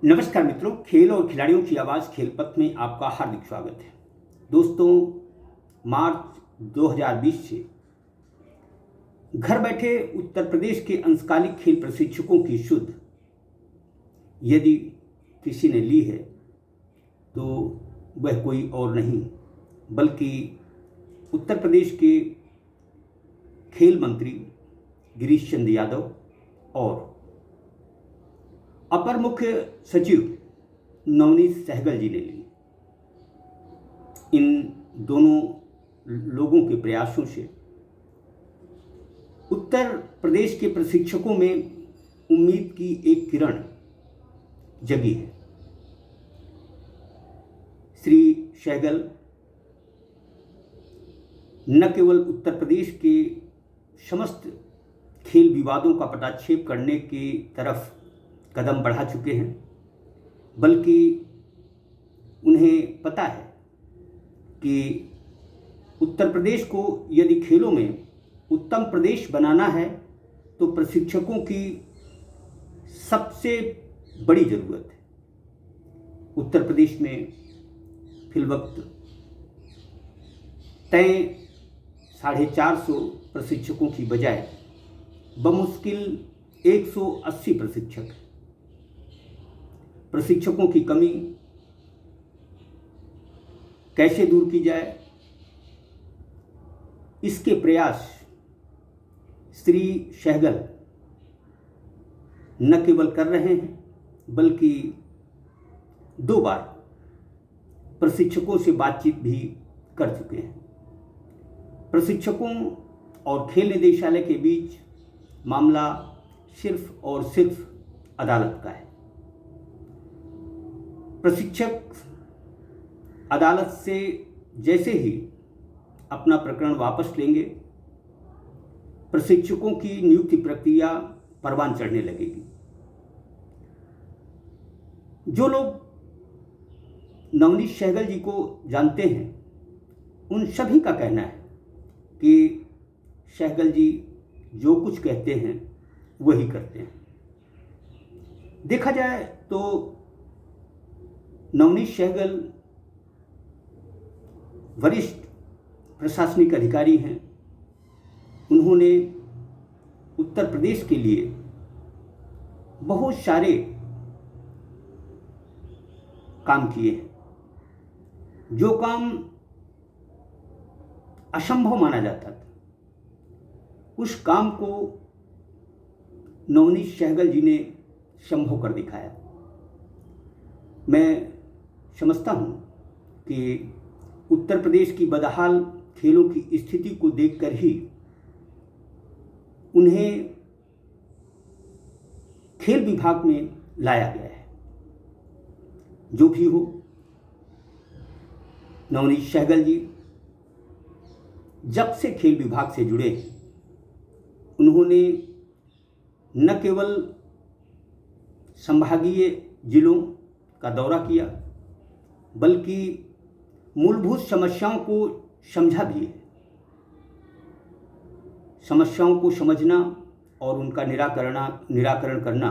नमस्कार मित्रों, खेल और खिलाड़ियों की आवाज़ खेलपथ में आपका हार्दिक स्वागत है। दोस्तों, मार्च 2020 से घर बैठे उत्तर प्रदेश के अंशकालिक खेल प्रशिक्षकों की शुद्ध यदि किसी ने ली है तो वह कोई और नहीं बल्कि उत्तर प्रदेश के खेल मंत्री गिरीश चंद्र यादव और अपर मुख्य सचिव नवनीत सहगल जी ने ली। इन दोनों लोगों के प्रयासों से उत्तर प्रदेश के प्रशिक्षकों में उम्मीद की एक किरण जगी है। श्री सहगल न केवल उत्तर प्रदेश के समस्त खेल विवादों का पटाक्षेप करने की तरफ कदम बढ़ा चुके हैं, बल्कि उन्हें पता है कि उत्तर प्रदेश को यदि खेलों में उत्तम प्रदेश बनाना है तो प्रशिक्षकों की सबसे बड़ी ज़रूरत है। उत्तर प्रदेश में फिलवक्त तय 450 प्रशिक्षकों की बजाय बमुश्किल 180 प्रशिक्षक हैं। प्रशिक्षकों की कमी कैसे दूर की जाए, इसके प्रयास श्री सहगल न केवल कर रहे हैं बल्कि 2 बार प्रशिक्षकों से बातचीत भी कर चुके हैं। प्रशिक्षकों और खेल निदेशालय के बीच मामला सिर्फ और सिर्फ अदालत का है। प्रशिक्षक अदालत से जैसे ही अपना प्रकरण वापस लेंगे, प्रशिक्षकों की नियुक्ति प्रक्रिया परवान चढ़ने लगेगी। जो लोग नवनीत सहगल जी को जानते हैं, उन सभी का कहना है कि सहगल जी जो कुछ कहते हैं वही करते हैं। देखा जाए तो नवनीत सहगल वरिष्ठ प्रशासनिक अधिकारी हैं। उन्होंने उत्तर प्रदेश के लिए बहुत सारे काम किए हैं। जो काम असंभव माना जाता था, उस काम को नवनीत सहगल जी ने संभव कर दिखाया। मैं समझता हूँ कि उत्तर प्रदेश की बदहाल खेलों की स्थिति को देखकर ही उन्हें खेल विभाग में लाया गया है। जो भी हो, नवनीत सहगल जी जब से खेल विभाग से जुड़े हैं, उन्होंने न केवल संभागीय जिलों का दौरा किया बल्कि मूलभूत समस्याओं को समझा भी है। समस्याओं को समझना और उनका निराकरण करना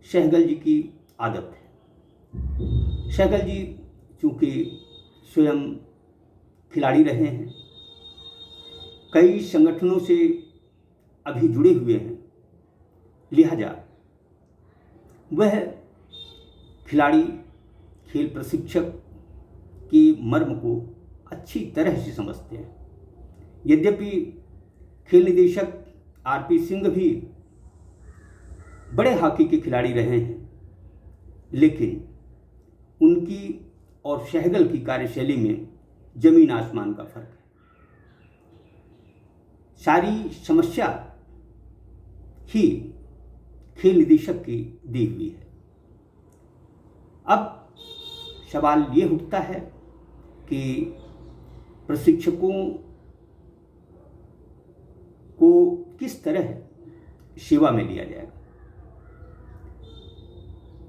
सहगल जी की आदत है। सहगल जी चूँकि स्वयं खिलाड़ी रहे हैं, कई संगठनों से अभी जुड़े हुए हैं, लिहाजा वह खिलाड़ी खेल प्रशिक्षक के मर्म को अच्छी तरह से समझते हैं। यद्यपि खेल निदेशक आरपी सिंह भी बड़े हॉकी के खिलाड़ी रहे हैं, लेकिन उनकी और सहगल की कार्यशैली में जमीन आसमान का फर्क है। सारी समस्या ही खेल निदेशक की दी हुई है। अब सवाल ये उठता है कि प्रशिक्षकों को किस तरह सेवा में लिया जाएगा।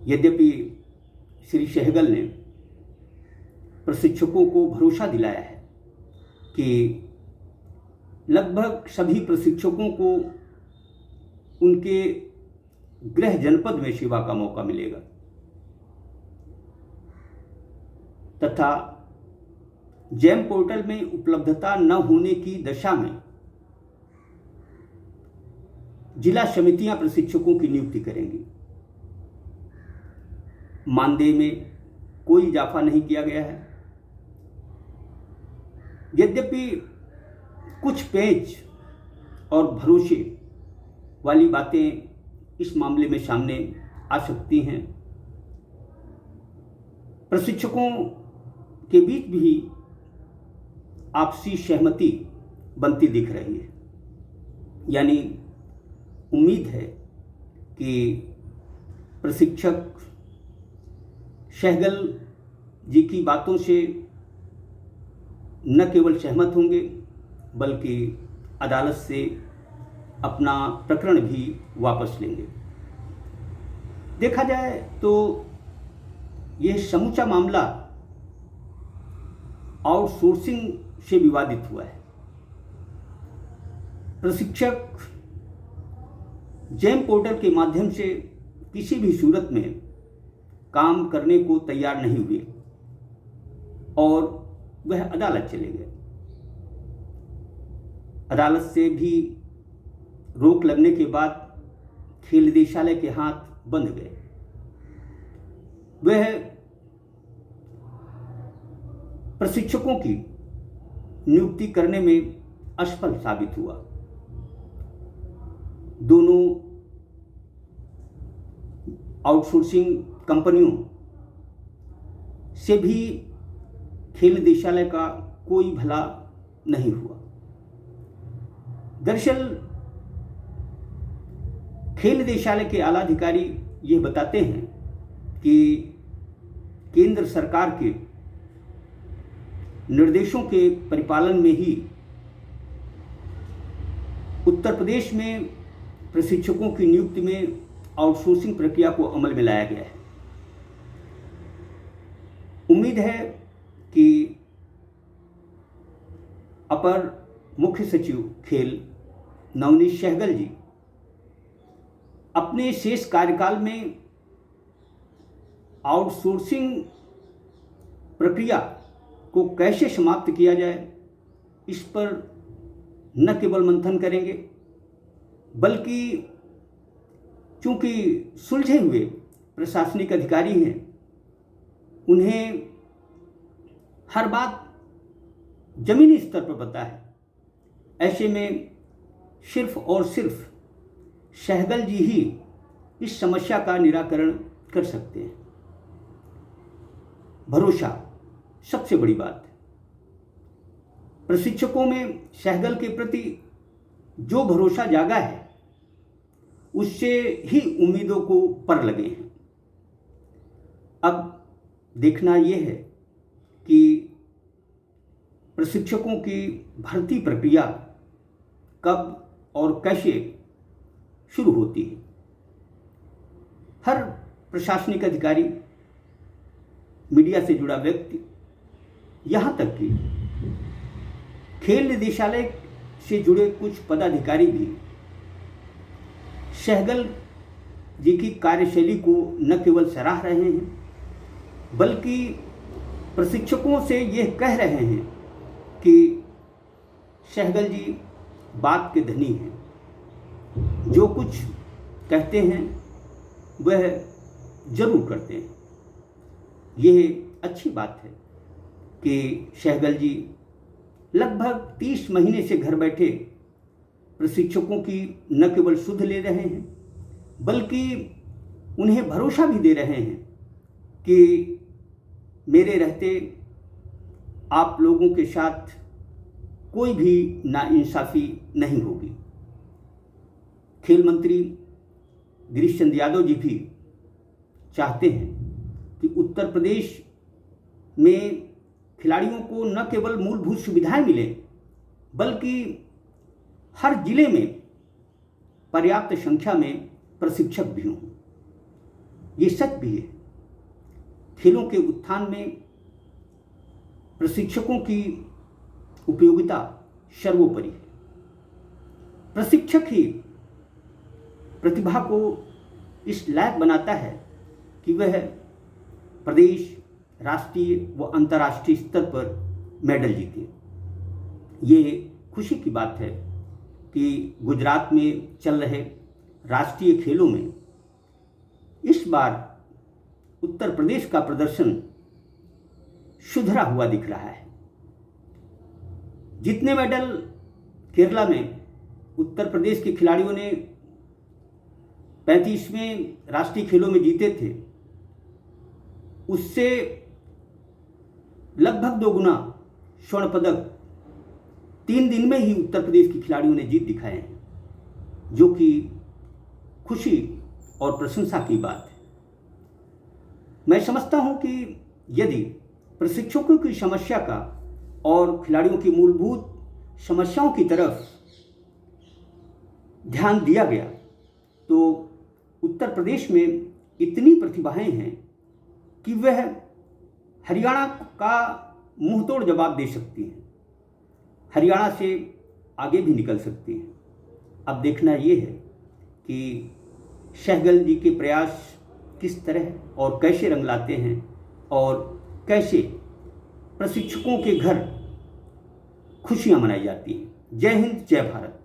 यद्यपि श्री सहगल ने प्रशिक्षकों को भरोसा दिलाया है कि लगभग सभी प्रशिक्षकों को उनके गृह जनपद में सेवा का मौका मिलेगा। तथा जैम पोर्टल में उपलब्धता न होने की दशा में जिला समितियां प्रशिक्षकों की नियुक्ति करेंगी। मानदेय में कोई इजाफा नहीं किया गया है। यद्यपि कुछ पेच और भरोसे वाली बातें इस मामले में सामने आ सकती हैं। प्रशिक्षकों के बीच भी आपसी सहमति बनती दिख रही है, यानी उम्मीद है कि प्रशिक्षक सहगल जी की बातों से न केवल सहमत होंगे बल्कि अदालत से अपना प्रकरण भी वापस लेंगे। देखा जाए तो यह समूचा मामला आउटसोर्सिंग से विवादित हुआ है। प्रशिक्षक जैम पोर्टल के माध्यम से किसी भी सूरत में काम करने को तैयार नहीं हुए और वह अदालत चले गए। अदालत से भी रोक लगने के बाद खेल निदेशालय के हाथ बंध गए। वह प्रशिक्षकों की नियुक्ति करने में असफल साबित हुआ। दोनों आउटसोर्सिंग कंपनियों से भी खेल निदेशालय का कोई भला नहीं हुआ। दरअसल खेल निदेशालय के आला अधिकारी ये बताते हैं कि केंद्र सरकार के निर्देशों के परिपालन में ही उत्तर प्रदेश में प्रशिक्षकों की नियुक्ति में आउटसोर्सिंग प्रक्रिया को अमल में लाया गया है। उम्मीद है कि अपर मुख्य सचिव खेल नवनीत सहगल जी अपने शेष कार्यकाल में आउटसोर्सिंग प्रक्रिया को कैसे समाप्त किया जाए इस पर न केवल मंथन करेंगे बल्कि चूंकि सुलझे हुए प्रशासनिक अधिकारी हैं, उन्हें हर बात जमीनी स्तर पर पता है। ऐसे में सिर्फ और सिर्फ सहगल जी ही इस समस्या का निराकरण कर सकते हैं। भरोसा सबसे बड़ी बात है। प्रशिक्षकों में सहगल के प्रति जो भरोसा जागा है उससे ही उम्मीदों को पर लगे हैं। अब देखना यह है कि प्रशिक्षकों की भर्ती प्रक्रिया कब और कैसे शुरू होती है। हर प्रशासनिक अधिकारी, मीडिया से जुड़ा व्यक्ति, यहाँ तक कि खेल निदेशालय से जुड़े कुछ पदाधिकारी भी सहगल जी की कार्यशैली को न केवल सराह रहे हैं बल्कि प्रशिक्षकों से यह कह रहे हैं कि सहगल जी बात के धनी हैं, जो कुछ कहते हैं वह जरूर करते हैं। यह अच्छी बात है कि सहगल जी लगभग 30 महीने से घर बैठे प्रशिक्षकों की न केवल सुध ले रहे हैं बल्कि उन्हें भरोसा भी दे रहे हैं कि मेरे रहते आप लोगों के साथ कोई भी नाइंसाफ़ी नहीं होगी। खेल मंत्री गिरीश चंद्र यादव जी भी चाहते हैं कि उत्तर प्रदेश में खिलाड़ियों को न केवल मूलभूत सुविधाएं मिलें बल्कि हर जिले में पर्याप्त संख्या में प्रशिक्षक भी हों। ये सच भी है। खेलों के उत्थान में प्रशिक्षकों की उपयोगिता सर्वोपरि है। प्रशिक्षक ही प्रतिभा को इस लायक बनाता है कि वह प्रदेश, राष्ट्रीय व अंतर्राष्ट्रीय स्तर पर मेडल जीते। ये खुशी की बात है कि गुजरात में चल रहे राष्ट्रीय खेलों में इस बार उत्तर प्रदेश का प्रदर्शन सुधरा हुआ दिख रहा है। जितने मेडल केरला में उत्तर प्रदेश के खिलाड़ियों ने 35वें राष्ट्रीय खेलों में जीते थे, उससे लगभग 2 गुना स्वर्ण पदक 3 दिन में ही उत्तर प्रदेश के खिलाड़ियों ने जीत दिखाए हैं, जो कि खुशी और प्रशंसा की बात है। मैं समझता हूं कि यदि प्रशिक्षकों की समस्या का और खिलाड़ियों की मूलभूत समस्याओं की तरफ ध्यान दिया गया तो उत्तर प्रदेश में इतनी प्रतिभाएं हैं कि वह हरियाणा का मुंहतोड़ जवाब दे सकती हैं, हरियाणा से आगे भी निकल सकती हैं। अब देखना ये है कि सहगल जी के प्रयास किस तरह और कैसे रंग लाते हैं और कैसे प्रशिक्षकों के घर खुशियां मनाई जाती हैं। जय हिंद, जय भारत।